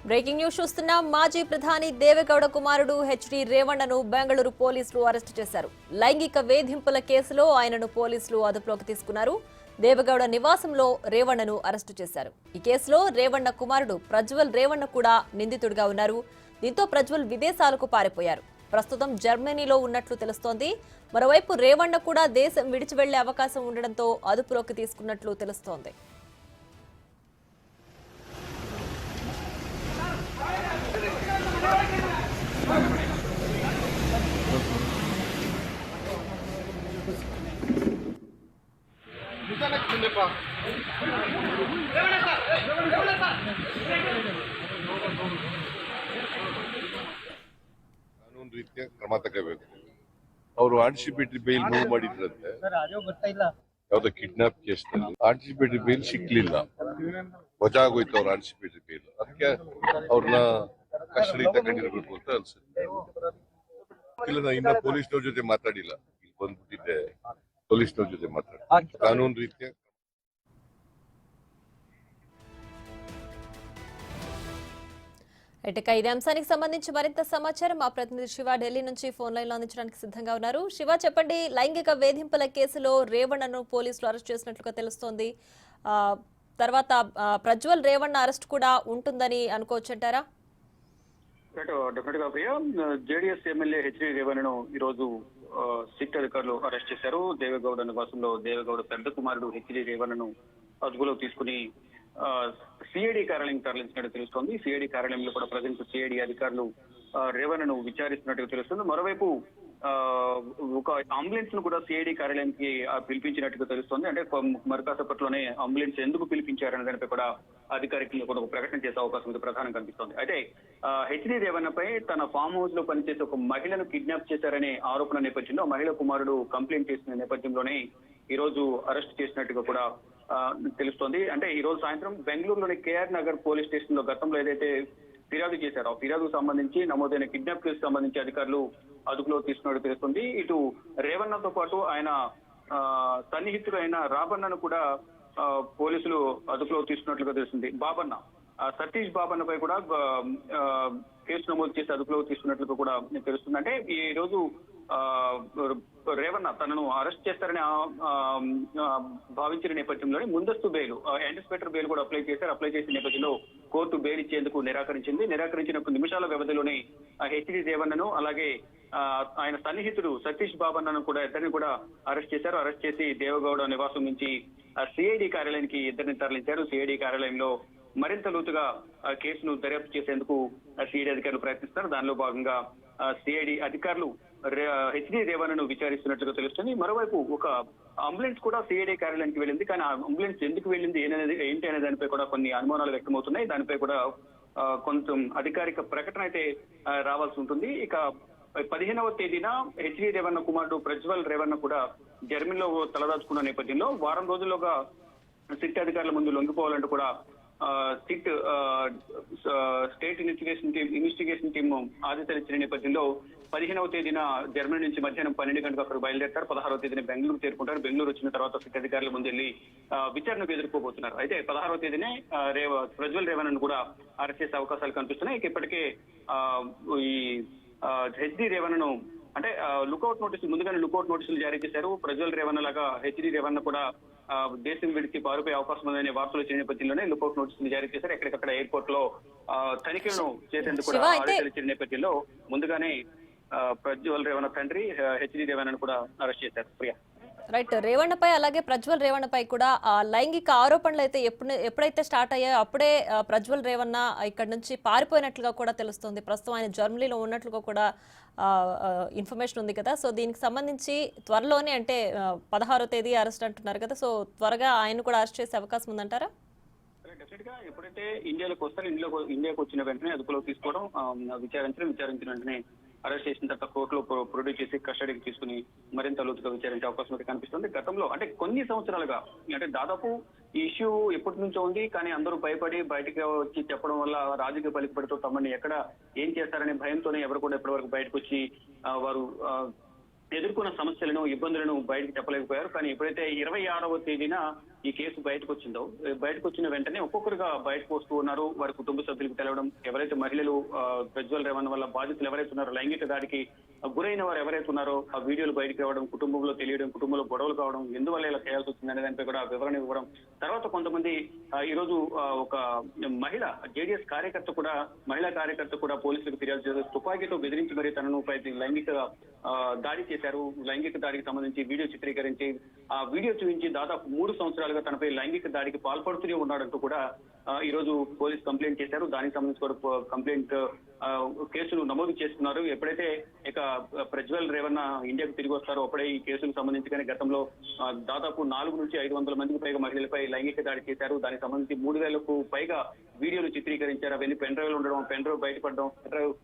Breaking news చూస్తున్నాం. మాజీ ప్రధాని దేవెగౌడ కుమారుడు హెచ్డి రేవణ్ణను బెంగళూరు పోలీసులు అరెస్టు చేశారు. లైంగిక వేధింపుల కేసులో ఆయనను పోలీసులు అదుపులోకి తీసుకున్నారు. దేవెగౌడ నివాసంలో రేవణ్ణను అరెస్టు చేశారు. ఈ కేసులో రేవణ్ణ కుమారుడు ప్రజ్వల్ రేవణ్ణ కూడా నిందితుడిగా ఉన్నారు. దీంతో ప్రజ్వల్ విదేశాలకు పారిపోయారు. ప్రస్తుతం జర్మనీలో ఉన్నట్లు తెలుస్తోంది. మరోవైపు రేవణ్ణ కూడా దేశం విడిచి వెళ్లే అవకాశం ఉండడంతో అదుపులోకి తీసుకున్నట్లు తెలుస్తోంది. ಕಾನೂನು ರೀತಿಯ ಕ್ರಮ ತಗೋಬೇಕು. ಅವರು ಆಂಟಿಸಿಪೇಟರಿ ಬೇಲ್ ಮೂವ್ ಮಾಡಿದ್ರಂತೆ, ಯಾವ್ದೋ ಕಿಡ್ನಾಪ್ ಕೇಸ್ನಲ್ಲಿ ಆಂಟಿಸಿಪೇಟರಿ ಬೇಲ್ ಸಿಕ್ಲಿಲ್ಲ, ವಜಾ ಆಗೋಯ್ತು ಅವ್ರ ಆಂಟಿಸಿಪೇಟರಿ ಬೇಲ್. ಅದಕ್ಕೆ ಅವ್ರನ್ನ ಕಸ್ಟಡಿ ತಗೊಂಡಿರ್ಬೇಕು ಅಂತ ಅನ್ಸುತ್ತೆ. ಇಲ್ಲ, ನಾ ಇನ್ನ ಪೊಲೀಸ್ನವ್ರ ಜೊತೆ ಮಾತಾಡಿಲ್ಲ, ಇಲ್ಲಿ ಬಂದ್ಬಿಟ್ಟಿದ್ದೆ ಪೊಲೀಸ್ನವ್ರ ಜೊತೆ ಮಾತಾಡಿ ಕಾನೂನು ರೀತಿಯ. ఇక ఇదే అంశానికి సంబంధించి మరింత సమాచారం మా ప్రతినిధి శివ ఢిల్లీ నుంచి ఫోన్ లైన్ లో అందించడానికి సిద్ధంగా ఉన్నారు. శివ, చెప్పండి. లైంగిక వేధింపుల కేసులో రేవణ్ణను పోలీసులు అరెస్ట్ చేసినట్లుగా తెలుస్తోంది. తర్వాత ప్రజ్వల్ రేవణ్ణ అరెస్ట్ కూడా ఉంటుందని అనుకోవచ్చంటారా? డెఫినెట్ గా ప్రియ, జేడీఎస్ ఎమ్మెల్యే హెచ్డి రేవణ్ణను ఈ రోజు సిట్ అధికారులు అరెస్ట్ చేశారు. దేవెగౌడ నివాసంలో దేవెగౌడ పెద్ద కుమారుడు హెచ్డి రేవణ్ణను అదుపులోకి తీసుకుని సిఐడి కార్యాలయం తరలించినట్టు తెలుస్తోంది. సిఐడి కార్యాలయంలో కూడా ప్రజెంట్ సిఐడి అధికారులు రేవణ్ణను విచారిస్తున్నట్టు తెలుస్తుంది. మరోవైపు ఒక అంబులెన్స్ ను కూడా సిఐడి కార్యాలయానికి పిలిపించినట్టుగా తెలుస్తోంది. అంటే మరికాసేపట్లోనే అంబులెన్స్ ఎందుకు పిలిపించారనే దానిపై కూడా అధికారికంగా కూడా ఒక ప్రకటన చేసే అవకాశం ఇది ప్రధానంగా కనిపిస్తోంది. అయితే హెచ్డి రేవణ్ణపై తన ఫామ్ హౌస్ లో పనిచేసే ఒక మహిళను కిడ్నాప్ చేశారనే ఆరోపణ నేపథ్యంలో మహిళ కుమారుడు కంప్లైంట్ చేసిన నేపథ్యంలోనే ఈ రోజు అరెస్ట్ చేసినట్టుగా కూడా తెలుస్తోంది. అంటే ఈ రోజు సాయంత్రం బెంగళూరులోని కేఆర్ నగర్ పోలీస్ స్టేషన్ లో గతంలో ఏదైతే ఫిర్యాదు చేశారో ఆ ఫిర్యాదుకు సంబంధించి నమోదైన కిడ్నాప్ కేసు సంబంధించి అధికారులు అదుపులో తీసుకున్నట్టు తెలుస్తుంది. ఇటు రేవణ్ణతో పాటు ఆయన సన్నిహితుడు అయిన రాబన్నను కూడా పోలీసులు అదుపులో తీసుకున్నట్లుగా తెలుస్తుంది. బాబన్న, సతీష్ బాబన్నపై కూడా కేసు నమోదు చేసి అదుపులో తీసుకున్నట్లుగా కూడా తెలుస్తుంది. అంటే ఈ రోజు రేవణ్ణ తనను అరెస్ట్ చేస్తారని భావించిన నేపథ్యంలోనే ముందస్తు బెయిల్, యాంటిసిపేటర్ బెయిల్ కూడా అప్లై చేశారు. అప్లై చేసిన నేపథ్యంలో కోర్టు బెయిల్ ఇచ్చేందుకు నిరాకరించిన కొన్ని నిమిషాల వ్యవధిలోనే హెచ్డి రేవణ్ణను అలాగే ఆయన సన్నిహితుడు సతీష్ బాబన్నను కూడా ఇద్దరిని కూడా అరెస్ట్ చేశారు. అరెస్ట్ చేసి దేవగౌడ నివాసం నుంచి సిఐడి కార్యాలయానికి ఇద్దరిని తరలించారు. సిఐడి కార్యాలయంలో మరింత లోతుగా కేసును దర్యాప్తు చేసేందుకు సిఐడి అధికారులు ప్రయత్నిస్తారు. దానిలో భాగంగా సిఐడి అధికారులు హెచ్డి రేవణ్ణను విచారిస్తున్నట్లుగా తెలుస్తుంది. మరోవైపు ఒక అంబులెన్స్ కూడా సిఐడి కార్యాలయానికి వెళ్ళింది. కానీ ఆ అంబులెన్స్ ఎందుకు వెళ్ళింది ఏంటి అనే దానిపై కూడా కొన్ని అనుమానాలు వ్యక్తమవుతున్నాయి. దానిపై కూడా కొంచెం అధికారిక ప్రకటన అయితే రావాల్సి ఉంటుంది. ఇక 15వ తేదీన హెచ్డి రేవణ్ణ కుమారుడు ప్రజ్వల్ రేవణ్ణ కూడా జర్మనీలో తలదాచుకున్న నేపథ్యంలో వారం రోజుల్లోగా సిట్ అధికారుల ముందు లొంగిపోవాలంటూ కూడా సిట్ స్టేట్ ఇన్వెస్టిగేషన్ టీమ్ ఆదేశాలు ఇచ్చిన నేపథ్యంలో 15వ తేదీన జర్మనీ నుంచి మధ్యాహ్నం 12 గంటలకు అక్కడ బయలుదేరతారు. 16వ తేదీన బెంగళూరు చేరుకుంటారు. బెంగళూరు వచ్చిన తర్వాత సిట్ అధికారుల ముందు వెళ్లి విచారణకు ఎదుర్కోబోతున్నారు. అయితే 16వ తేదీనే ప్రజ్వల్ రేవణ్ణను కూడా అరెస్ట్ చేసే అవకాశాలు కనిపిస్తున్నాయి. ఇప్పటికే ఈ హెచ్డి రేవణ్ణను అంటే లుకౌట్ నోటీసులు ముందుగానే లుకౌట్ నోటీసులు జారీ చేశారు. ప్రజ్వల్ రేవణ్ణ లాగా హెచ్డి రేవణ్ణ కూడా దేశం విడిచి పారిపోయే అవకాశం ఉందనే వార్తలు వచ్చిన నేపథ్యంలోనే లుకౌట్ నోటీసులు జారీ చేశారు. ఎక్కడికక్కడ ఎయిర్పోర్ట్ లో తనిఖీలను చేసేందుకు కూడా ఆదేశాలు ఇచ్చిన నేపథ్యంలో ముందుగానే ప్రజ్వల్ రేవణ్ణ తండ్రి హెచ్డి రేవణ్ణను కూడా అరెస్ట్ చేశారు. ప్రియా, రైట్. రేవణ్ణపై అలాగే ప్రజ్వల్ రేవణ్ణపై కూడా లైంగిక ఆరోపణలు అయితే ఎప్పుడైతే స్టార్ట్ అయ్యాయో అప్పుడే ప్రజ్వల్ రేవణ్ణ ఇక్కడ నుంచి పారిపోయినట్లుగా కూడా తెలుస్తుంది. ప్రస్తుతం ఆయన జర్మనీలో ఉన్నట్లుగా కూడా ఇన్ఫర్మేషన్ ఉంది కదా. సో దీనికి సంబంధించి త్వరలోనే అంటే 16వ తేదీ అరెస్ట్ అంటున్నారు కదా. సో త్వరగా ఆయన కూడా అరెస్ట్ చేసే అవకాశం ఉందంటారా? డెఫినెట్ గా ఎప్పుడైతే ఇండియాలోకి వస్తారో ఇండియాకు వచ్చిన వెంటనే అదుపులోకి తీసుకోవడం, విచారించిన వెంటనే అరెస్ట్ చేసిన తర్వాత కోర్టులో ప్రొడ్యూస్ చేసి కస్టడీకి తీసుకుని మరింత లోతుగా విచారించే అవకాశం అయితే కనిపిస్తుంది. గతంలో అంటే కొన్ని సంవత్సరాలుగా అంటే దాదాపు ఈ ఇష్యూ ఎప్పటి నుంచో ఉంది. కానీ అందరూ భయపడి బయటకు వచ్చి చెప్పడం వల్ల రాజకీయ పలికిపడితో తమని ఎక్కడ ఏం చేస్తారనే భయంతోనే ఎవరు కూడా ఇప్పటి వరకు బయటకు వచ్చి వారు ఎదుర్కొన్న సమస్యలను ఇబ్బందులను బయటకు చెప్పలేకపోయారు. కానీ ఎప్పుడైతే 26వ తేదీన ఈ కేసు బయటకు వచ్చిందో, బయటకు వచ్చిన వెంటనే ఒక్కొక్కరుగా బయటకు వస్తూ ఉన్నారు. వారి కుటుంబ సభ్యులకు తెలవడం, ఎవరైతే మహిళలు ప్రజ్వల్ రేవణ్ వల్ల బాధితులు ఎవరైతే ఉన్నారో, లైంగిక దాడికి గురైన వారు ఎవరైతే ఉన్నారో ఆ వీడియోలు బయటకు రావడం, కుటుంబంలో తెలియడం, కుటుంబంలో గొడవలు కావడం, ఎందువల్ల ఇలా చేయాల్సి వచ్చింది అనే దానిపై కూడా వివరణ ఇవ్వడం. తర్వాత కొంతమంది ఈ రోజు ఒక మహిళ జేడీఎస్ కార్యకర్త కూడా, మహిళా కార్యకర్త కూడా పోలీసులకు ఫిర్యాదు చేశారు. తుపాకీతో బెదిరించి మరి తనను లైంగిక దాడి చేశారు. లైంగిక దాడికి సంబంధించి వీడియో చిత్రీకరించి ఆ వీడియో చూపించి దాదాపు 3 సంవత్సరాలుగా తనపై లైంగిక దాడికి పాల్పడుతూనే ఉన్నాడంటూ కూడా ఈ రోజు పోలీసు కంప్లైంట్ చేశారు. దానికి సంబంధించి కూడా కంప్లైంట్ కేసులు నమోదు చేస్తున్నారు. ఎప్పుడైతే ఇక ప్రజ్వల్ రేవణ్ ఇండియాకు తిరిగి వస్తారో అప్పుడే ఈ కేసులకు సంబంధించి కానీ గతంలో దాదాపు 400 నుంచి 500 మందికి పైగా మహిళలపై లైంగిక దాడి చేశారు. దానికి సంబంధించి 3000కు పైగా వీడియోలు చిత్రీకరించారు. అవన్నీ పెన్ డ్రైవ్లు ఉండడం, పెన్ డ్రైవ్ బయటపడడం, పెన్ డ్రైవ్